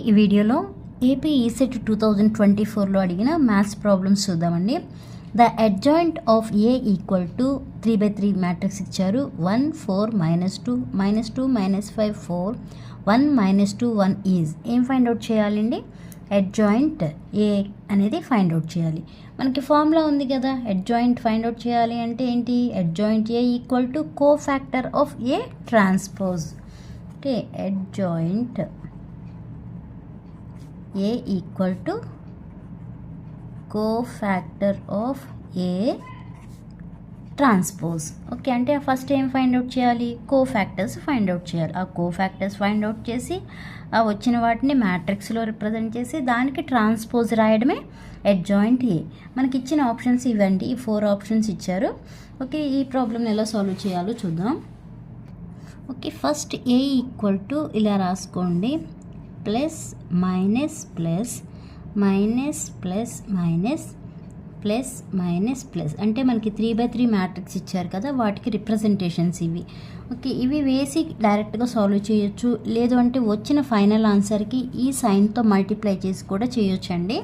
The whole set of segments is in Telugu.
ఈ వీడియోలో ఏపీ ఈసెట్ 2024లో అడిగిన మ్యాథ్స్ ప్రాబ్లమ్స్ చూద్దామండి. The adjoint of A equal to 3/3 matrix ఇచ్చారు. 1 4 -2 -2 -5 4 1 -2 1 ఈజ్ ఏం ఫైండ్ అవుట్ చేయాలండి? అడ్జాయింట్ ఏ అనేది ఫైండ్ అవుట్ చేయాలి. మనకి ఫార్ములా ఉంది కదా, అడ్జాయింట్ ఫైండ్ అవుట్ చేయాలి అంటే ఏంటి? Adjoint A equal to cofactor of A transpose. Okay, adjoint A equal to cofactor of A transpose. Okay, అంటే ఫస్ట్ ఏం ఫైండ్ అవుట్ చేయాలి? కోఫాక్టర్స్ ఫైండ్ అవుట్ చేయాలి. ఆ కోఫాక్టర్స్ ఫైండ్ అవుట్ చేసి ఆ వచ్చిన వాటిని మ్యాట్రిక్స్లో రిప్రజెంట్ చేసి దానికి ట్రాన్స్పోజ్ రాయడమే అడ్జాయింట్ ఏ. మనకి ఇచ్చిన ఆప్షన్స్ ఇవ్వండి, ఈ 4 ఆప్షన్స్ ఇచ్చారు. ఓకే, ఈ ప్రాబ్లమ్ని ఎలా సాల్వ్ చేయాలో చూద్దాం. Okay, first A equal to ఇలా రాసుకోండి, plus minus plus minus plus minus plus minus plus అంటే మనకి 3/3 మ్యాట్రిక్స్ ఇచ్చారు కదా, వాటికి రిప్రజెంటేషన్స్ ఇవి. ఓకే, ఇవి వేసి డైరెక్ట్గా సాల్వ్ చేయొచ్చు, లేదు అంటే వచ్చిన ఫైనల్ ఆన్సర్కి ఈ సైన్తో మల్టిప్లై చేసి కూడా చేయొచ్చండి.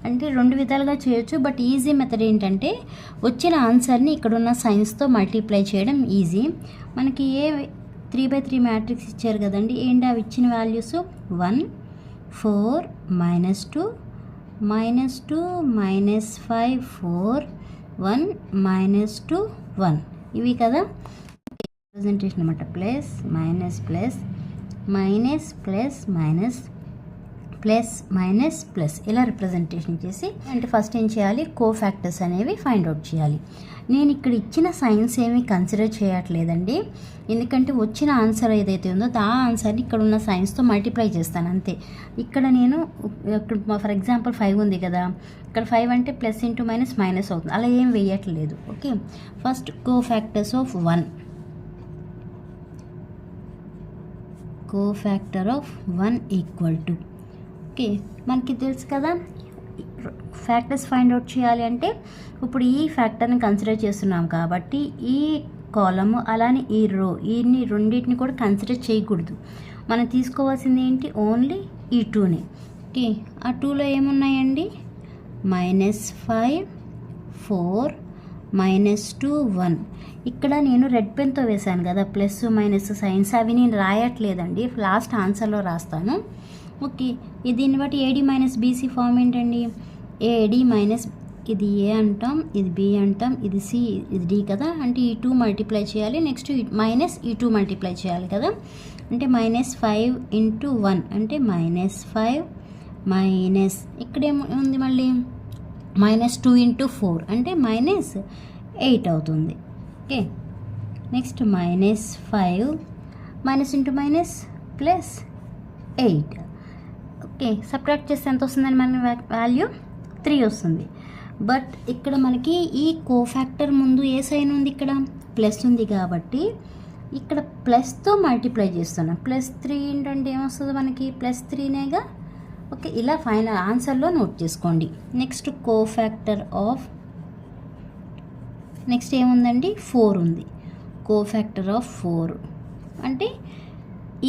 అంటే 2 విధాలుగా చేయొచ్చు. బట్ ఈజీ మెథడ్ ఏంటంటే వచ్చిన ఆన్సర్ని ఇక్కడున్న సైన్స్తో మల్టిప్లై చేయడం ఈజీ. మనకి ఏ 3/3 మ్యాట్రిక్స్ ఇచ్చారు కదండి, ఏంటి అవి ఇచ్చిన వాల్యూస్? 1 4 -2 -2 -5 4 1 -2 1 ఇవి కదా రిప్రజెంటేషన్ అనమాట. Plus minus plus minus plus minus plus minus plus ఇలా రిప్రజెంటేషన్ చేసి అంటే ఫస్ట్ ఏం చేయాలి? కోఫాక్టర్స్ అనేవి ఫైండ్ అవుట్ చేయాలి. నేను ఇక్కడ ఇచ్చిన సైన్స్ ఏమీ కన్సిడర్ చేయట్లేదండి, ఎందుకంటే వచ్చిన ఆన్సర్ ఏదైతే ఉందో ఆ ఆన్సర్ని ఇక్కడ ఉన్న సైన్స్తో మల్టిప్లై చేస్తాను అంతే. ఇక్కడ నేను ఇక్కడ ఫర్ ఎగ్జాంపుల్ 5 ఉంది కదా, ఇక్కడ 5 అంటే ప్లస్ ఇంటూ మైనస్ మైనస్ అవుతుంది, అలా ఏం వేయట్లేదు. Okay, first cofactors of 1, cofactor of 1 equal to, okay మనకి తెలుసు కదా ఫ్యాక్టర్స్ ఫైండ్ అవుట్ చేయాలి అంటే ఇప్పుడు ఈ ఫ్యాక్టర్ని కన్సిడర్ చేస్తున్నాం కాబట్టి ఈ కాలము అలానే ఈ రో ఈ రెండింటిని కూడా కన్సిడర్ చేయకూడదు. మనం తీసుకోవాల్సింది ఏంటి? ఓన్లీ ఈ 2ని. ఓకే, ఆ 2లో ఏమున్నాయండి? -5 4 -2 1. ఇక్కడ నేను రెడ్ పెన్తో వేశాను కదా ప్లస్ మైనస్ సైన్స్, అవి నేను రాయట్లేదండి, లాస్ట్ ఆన్సర్లో రాస్తాను. ఓకే, దీన్ని బట్టి ఏడి మైనస్ బీసీ ఫామ్ ఏంటండి? ఏడి మైనస్ ఇది ఏ అంటాం, ఇది బి అంటాం, ఇది సి, ఇది డి కదా, అంటే ఈ 2 మల్టిప్లై చేయాలి, నెక్స్ట్ మైనస్ ఈ 2 మల్టిప్లై చేయాలి కదా, అంటే -5 × 1 అంటే -5 మైనస్ ఇక్కడ ఏముంది మళ్ళీ -2 × 4 అంటే -8 అవుతుంది. Okay, next -5 minus into minus plus 8. Okay, subtract చేస్తే ఎంత వస్తుందని మన వాల్యూ 3 వస్తుంది. బట్ ఇక్కడ మనకి ఈ కోఫాక్టర్ ముందు ఏ సైన్ ఉంది? ఇక్కడ ప్లస్ ఉంది కాబట్టి ఇక్కడ ప్లస్తో మల్టిప్లై చేస్తున్నాం. +3 ఏంటంటే ఏమొస్తుంది మనకి? +3నేగా. ఓకే, ఇలా ఫైనల్ ఆన్సర్లో నోట్ చేసుకోండి. నెక్స్ట్ కోఫాక్టర్ ఆఫ్ నెక్స్ట్ ఏముందండి? 4 ఉంది. కోఫాక్టర్ ఆఫ్ 4 అంటే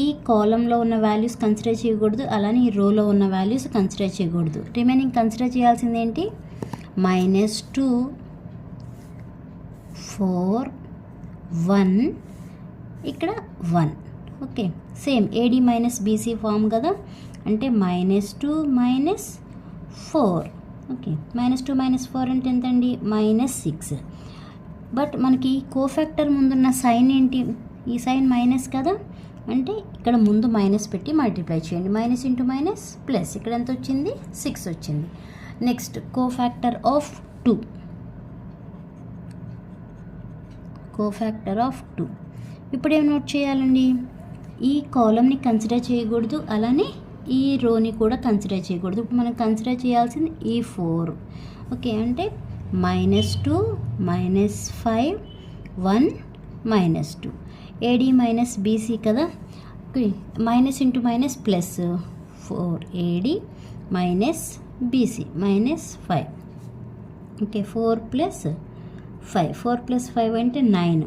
ఈ కాలంలో ఉన్న వాల్యూస్ కన్సిడర్ చేయకూడదు, అలానే ఈ రోలో ఉన్న వాల్యూస్ కన్సిడర్ చేయకూడదు. రిమైనింగ్ కన్సిడర్ చేయాల్సింది ఏంటి? -2 4 1 ఇక్కడ 1. Okay, same AD minus BC form కదా, అంటే -2 -4. ఓకే, -2 -4 అంటే ఎంతండి? -6. బట్ మనకి కోఫాక్టర్ ముందున్న సైన్ ఏంటి? ఈ సైన్ మైనస్ కదా, అంటే ఇక్కడ ముందు మైనస్ పెట్టి మల్టిప్లై చేయండి. మైనస్ ఇంటూ మైనస్ ప్లస్, ఇక్కడ ఎంత వచ్చింది? 6 వచ్చింది. Next cofactor of 2, cofactor of 2 ఇప్పుడు ఏం నోట్ చేయాలండి? ఈ కాలమ్ని కన్సిడర్ చేయకూడదు, అలానే ఈ రోని కూడా కన్సిడర్ చేయకూడదు. ఇప్పుడు మనం కన్సిడర్ చేయాల్సింది ఈ 4. ఓకే, అంటే -2 -5 1 -2 ఏడి మైనస్ బీసీ కదా, minus into minus plus 4 AD minus BC -5. Okay, 4 + 5 4 + 5 అంటే 9.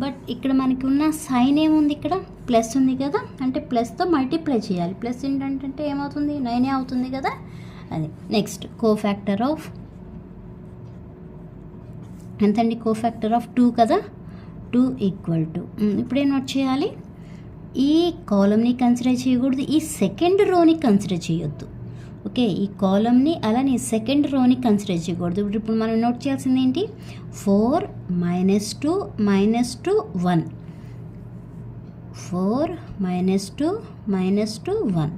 బట్ ఇక్కడ మనకి ఉన్న సైన్ ఏముంది, ఇక్కడ ప్లస్ ఉంది కదా, అంటే ప్లస్తో మల్టిప్లై చేయాలి. ప్లస్ ఏంటంటే ఏమవుతుంది, 9 అవుతుంది కదా అది. నెక్స్ట్ కోఫాక్టర్ ఆఫ్ ఎంతండి, కోఫాక్టర్ ఆఫ్ 2 కదా, 2 ఈక్వల్ టు ఇప్పుడేం నోట్ చేయాలి, ఈ కాలమ్ని కన్సిడర్ చేయకూడదు, ఈ సెకండ్ రోని కన్సిడర్ చేయొద్దు. ఓకే, ఈ కాలమ్ని అలానే సెకండ్ రోని కన్సిడర్ చేయకూడదు. ఇప్పుడు మనం నోట్ చేయాల్సింది ఏంటి, 4 - 2 - 1 4 - 2 - 1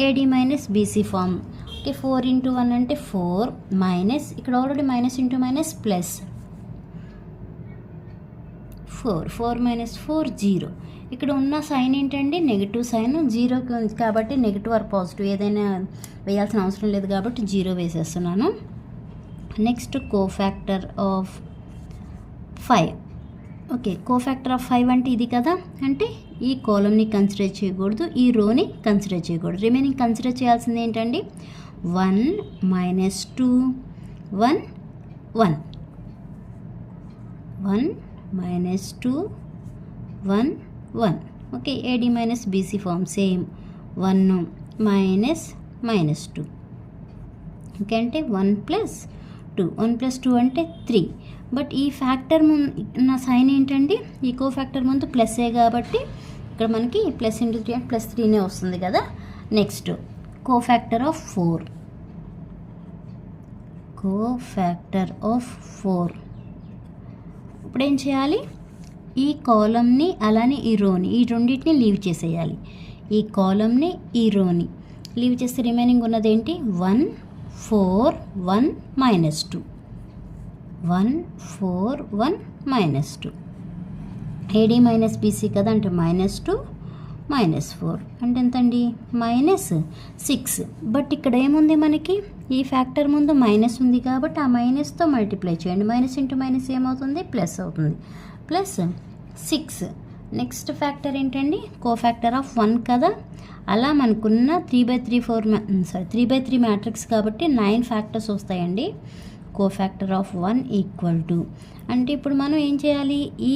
AD - BC ఫామ్. ఓకే, 4 × 1 అంటే 4 మైనస్, ఇక్కడ already minus into minus plus 4 4 - 0. ఇక్కడ ఉన్న సైన్ ఏంటండి, నెగిటివ్ సైన్, 0కి ఉంది కాబట్టి నెగిటివ్ ఆర్ పాజిటివ్ ఏదైనా వేయాల్సిన అవసరం లేదు కాబట్టి 0 వేసేస్తున్నాను. Next cofactor of 5. Okay, cofactor of 5 అంటే ఇది కదా, అంటే ఈ కాలమ్ని కన్సిడర్ చేయకూడదు, ఈ రోని కన్సిడర్ చేయకూడదు. రిమైనింగ్ కన్సిడర్ చేయాల్సింది ఏంటండి, 1 - 2 1 1 1 - 2 1 1. Okay, AD - BC form same, 1 - -2. Okay, అంటే 1 + 2 1 + 2 అంటే 3. బట్ ఈ ఫ్యాక్టర్ ఉన్న సైన్ ఏంటండి, ఈ కోఫాక్టర్ ముందు ప్లస్ఏ కాబట్టి ఇక్కడ మనకి ప్లస్ × 3 అంటే +3నే వస్తుంది కదా. Next cofactor of 4. Cofactor of 4 ఇప్పుడు ఏం చేయాలి, ఈ కాలమ్ని అలానే ఈ రోని, ఈ రెండింటిని లీవ్ చేసేయాలి. ఈ కాలమ్ని ఈ రోని లీవ్ చేస్తే రిమైనింగ్ ఉన్నది ఏంటి, 1 4 1 -2 1 4 1 -2. AD - BC కదా, అంటే -2 -4 అంటే ఎంతండి, -6. బట్ ఇక్కడ ఏముంది మనకి, ఈ ఫ్యాక్టర్ ముందు మైనస్ ఉంది కాబట్టి ఆ మైనస్తో మల్టిప్లై చేయండి. మైనస్ ఇంటూ మైనస్ ఏమవుతుంది, ప్లస్ అవుతుంది, +6. నెక్స్ట్ ఫ్యాక్టర్ ఏంటండి, కోఫాక్టర్ ఆఫ్ 1 కదా, అలా మనకున్న 3/3 మ్యాట్రిక్స్ కాబట్టి 9 ఫ్యాక్టర్స్ వస్తాయండి. కోఫాక్టర్ ఆఫ్ 1 ఈక్వల్ టు, అంటే ఇప్పుడు మనం ఏం చేయాలి, ఈ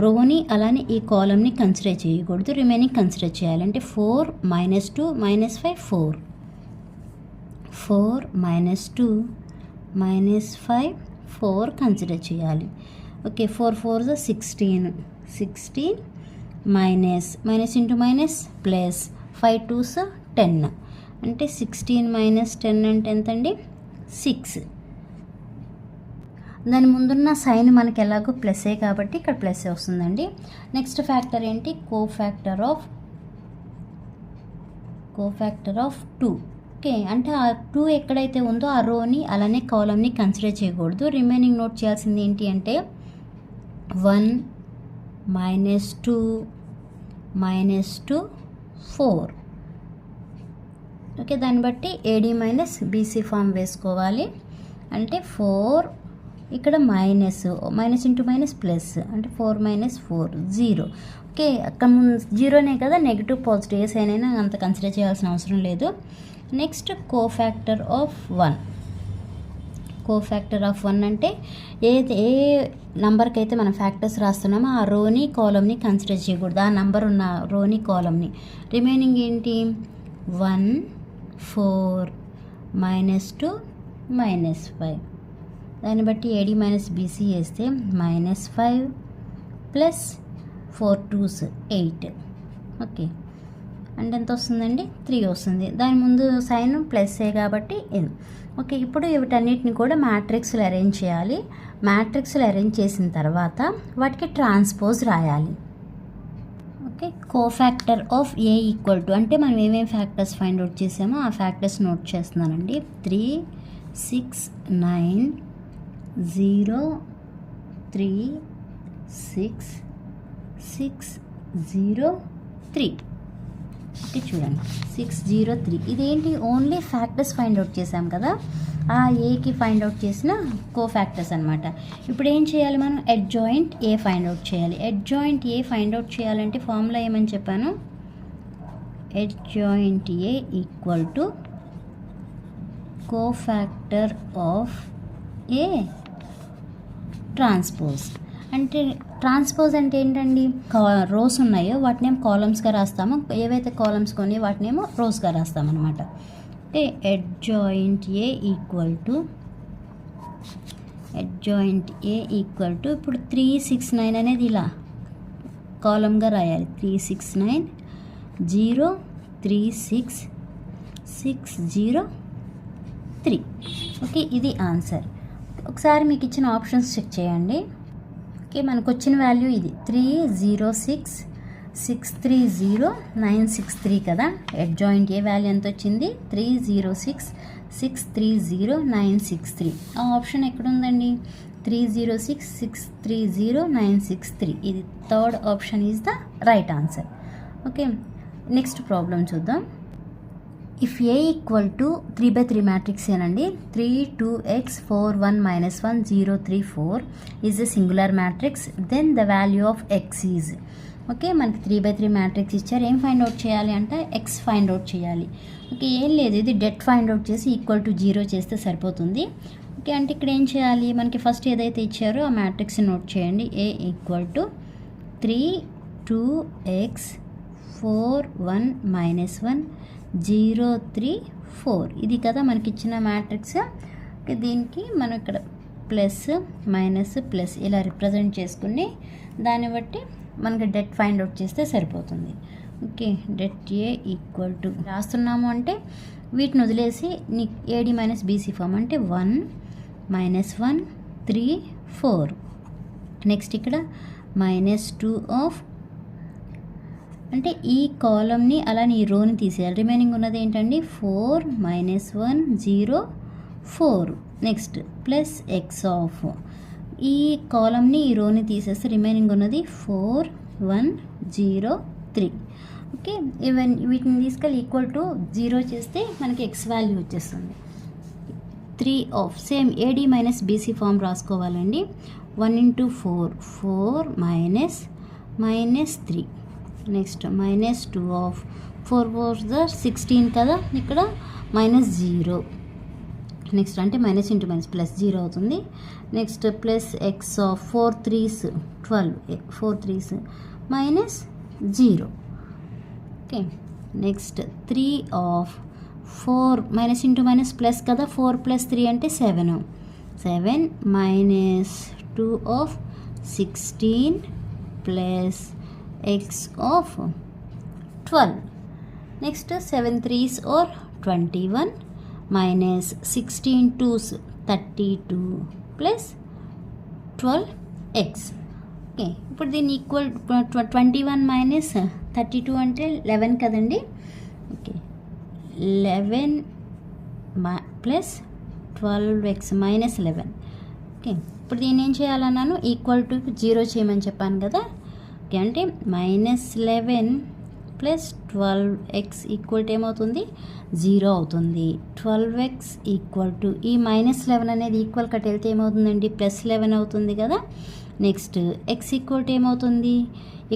రోని అలానే ఈ కాలమ్ని కన్సిడర్ చేయకూడదు, రిమైనింగ్ కన్సిడర్ చేయాలి. అంటే 4 - 2 - 5 4 4 - 2 - 5 4 కన్సిడర్ చేయాలి. Okay, 4 4 16 16 minus into minus plus 5 2s 10 అంటే 16 - 10 అంటే ఎంతండి, 6. దాని ముందున్న సైన్ మనకి ఎలాగో ప్లస్ఏ కాబట్టి ఇక్కడ ప్లస్ఏ వస్తుందండి. నెక్స్ట్ ఫ్యాక్టర్ ఏంటి, కోఫాక్టర్ ఆఫ్ 2. ఓకే, అంటే ఆ 2 ఎక్కడైతే ఉందో ఆ రోని అలానే కాలమ్ని కన్సిడర్ చేయకూడదు. రిమైనింగ్ నోట్ చేయాల్సింది ఏంటి అంటే 1 -2 -2 4. ఓకే, దాన్ని బట్టి AD - BC ఫామ్ వేసుకోవాలి. అంటే 4 ఇక్కడ మైనస్ ఇంటూ మైనస్ ప్లస్ అంటే 4 - 4 0. ఓకే, అక్కడ 0నే కదా, నెగిటివ్ పాజిటివ్ ఏ సైన్ అయినా అంత కన్సిడర్ చేయాల్సిన అవసరం లేదు. Next cofactor of 1. Cofactor of 1 అంటే ఏ నంబర్కి అయితే మనం ఫ్యాక్టర్స్ రాస్తున్నామో ఆ రోని కాలమ్ని కన్సిడర్ చేయకూడదు, ఆ నంబర్ ఉన్న రోని కాలమ్ని. రిమైనింగ్ ఏంటి, 1 4 -2 -5. దాన్ని బట్టి AD - BC వేస్తే -5 ప్లస్ 4 2s 8. ఓకే, అంటే ఎంత వస్తుందండి, 3 వస్తుంది. దాని ముందు సైన్ ప్లస్ఏ కాబట్టి ఇది. ఓకే, ఇప్పుడు వీటన్నిటిని కూడా మ్యాట్రిక్స్లో అరేంజ్ చేయాలి. మ్యాట్రిక్స్లో అరేంజ్ చేసిన తర్వాత వాటికి ట్రాన్స్పోజ్ రాయాలి. Okay, cofactor of A equal to, అంటే మనం ఏమేమి ఫ్యాక్టర్స్ ఫైండ్ అవుట్ చేసామో ఆ ఫ్యాక్టర్స్ నోట్ చేస్తున్నానండి. 3 6 9 0 3 6 6 0 3. ఓకే, చూడండి 6 0 3. ఇదేంటి, ఓన్లీ ఫ్యాక్టర్స్ ఫైండ్ అవుట్ చేసాం కదా, ఆ ఏకి ఫైండ్ అవుట్ చేసిన కోఫాక్టర్స్ అనమాట. ఇప్పుడు ఏం చేయాలి, మనం అడ్జాయింట్ ఏ ఫైండ్ అవుట్ చేయాలి. అడ్జాయింట్ ఏ ఫైండ్ అవుట్ చేయాలంటే ఫార్ములా ఏమని చెప్పాను, adjoint A equal to cofactor of A transpose. అంటే ట్రాన్స్పోజ్ అంటే ఏంటండి, రోస్ ఉన్నాయో వాటినేమో కాలమ్స్గా రాస్తాము, ఏవైతే కాలమ్స్ కొని వాటినేమో రోస్గా రాస్తామన్నమాట. అంటే అడ్జాయింట్ ఏ ఈక్వల్ టు ఇప్పుడు 3, 6, 9 అనేది ఇలా కాలమ్గా రాయాలి. 3, 6, 9 0 3 6 6 0 3. ఓకే, ఇది ఆన్సర్. ఒకసారి మీకు ఇచ్చిన ఆప్షన్స్ చెక్ చేయండి. ఓకే, మనకు వచ్చిన వాల్యూ ఇది 306 630 963 కదా. అడ్జాయింట్ ఏ వాల్యూ ఎంత వచ్చింది? 306 630 963. ఆ ఆప్షన్ ఎక్కడుందండి? 306 630 963. ఇది third option is the right answer. Okay, next problem చూద్దాం. If A equal to 3/3 matrix ఏనండి, 3 2x 4 1 -1 0 3 4 is a singular matrix, then the value of X is. Okay, మనకి 3/3 మ్యాట్రిక్స్ ఇచ్చారు. ఏం ఫైండ్ అవుట్ చేయాలి అంటే ఎక్స్ ఫైండ్ అవుట్ చేయాలి. ఓకే, ఏం లేదు, ఇది డెట్ ఫైండ్ అవుట్ చేసి ఈక్వల్ టు 0 చేస్తే సరిపోతుంది. ఓకే, అంటే ఇక్కడ ఏం చేయాలి, మనకి ఫస్ట్ ఏదైతే ఇచ్చారో ఆ మ్యాట్రిక్స్ నోట్ చేయండి. ఏ ఈక్వల్ టు 3 2x 4 1 -1 0 3 4. ఇది కదా మనకి ఇచ్చిన మ్యాట్రిక్స్. ఓకే, దీనికి మనం ఇక్కడ ప్లస్ మైనస్ ప్లస్ ఇలా రిప్రజెంట్ చేసుకుని దాన్ని బట్టి మనకి డెట్ ఫైండ్ అవుట్ చేస్తే సరిపోతుంది. Okay, det A equal to రాస్తున్నాము అంటే వీటిని వదిలేసి ఏడి మైనస్ బీసీ ఫామ్ అంటే 1 -1 3 4. నెక్స్ట్ ఇక్కడ -2 ఆఫ్ అంటే ఈ కాలమ్ని అలానే ఈ రోని తీసేయాలి. రిమైనింగ్ ఉన్నది ఏంటండి 4 -1 0 4. నెక్స్ట్ ప్లస్ ఎక్స్ ఆఫ్ ఈ కాలమ్ని ఈ రోని తీసేస్తే రిమైనింగ్ ఉన్నది 4 1 0 3. ఓకే, వీటిని తీసుకెళ్ళి ఈక్వల్ టు 0 చేస్తే మనకి ఎక్స్ వాల్యూ వచ్చేస్తుంది. 3 of same AD minus BC form రాసుకోవాలండి. 1 × 4 4 -3. నెక్స్ట్ -2 ఆఫ్ 4 4 16 కదా, ఇక్కడ -0. నెక్స్ట్ అంటే మైనస్ ఇంటూ మైనస్ ప్లస్ 0 అవుతుంది. Next plus X of 4 3s 12 4 3s -0. Okay, next 3 of 4 minus into minus plus కదా, 4 + 3 అంటే 7 -2 of 16 plus X of 12. Next 7 3s or 21 -16 2s 32 plus 12x. Okay, ఇప్పుడు దీన్ని ఈక్వల్ 21 - 32 అంటే 11 కదండి. Okay, 11 plus 12x -11. ఓకే, ఇప్పుడు దీన్ని ఏం చేయాలన్నాను, ఈక్వల్ టు 0 చేయమని చెప్పాను కదా. ఓకే, అంటే -11 ప్లస్ 12x ఈక్వల్ టు ఏమవుతుంది 0 అవుతుంది. 12x ఈక్వల్ టు ఈ -11 అనేది ఈక్వల్ కట్ వెళ్తే ఏమవుతుందండి +11 అవుతుంది కదా. నెక్స్ట్ x ఈక్వల్ టు ఏమవుతుంది,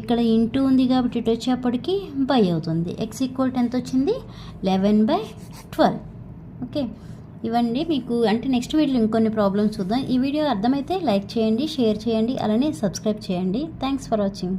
ఇక్కడ ఇంటూ ఉంది కాబట్టి ఇటు వచ్చేప్పటికి బై అవుతుంది. x ఈక్వల్ టు ఎంత వచ్చింది 11/12. ఓకే, ఇవ్వండి మీకు. అంటే నెక్స్ట్ వీడియోలో ఇంకొన్ని ప్రాబ్లమ్స్ చూద్దాం. ఈ వీడియో అర్థమైతే లైక్ చేయండి, షేర్ చేయండి, అలానే సబ్స్క్రైబ్ చేయండి. Thanks for watching.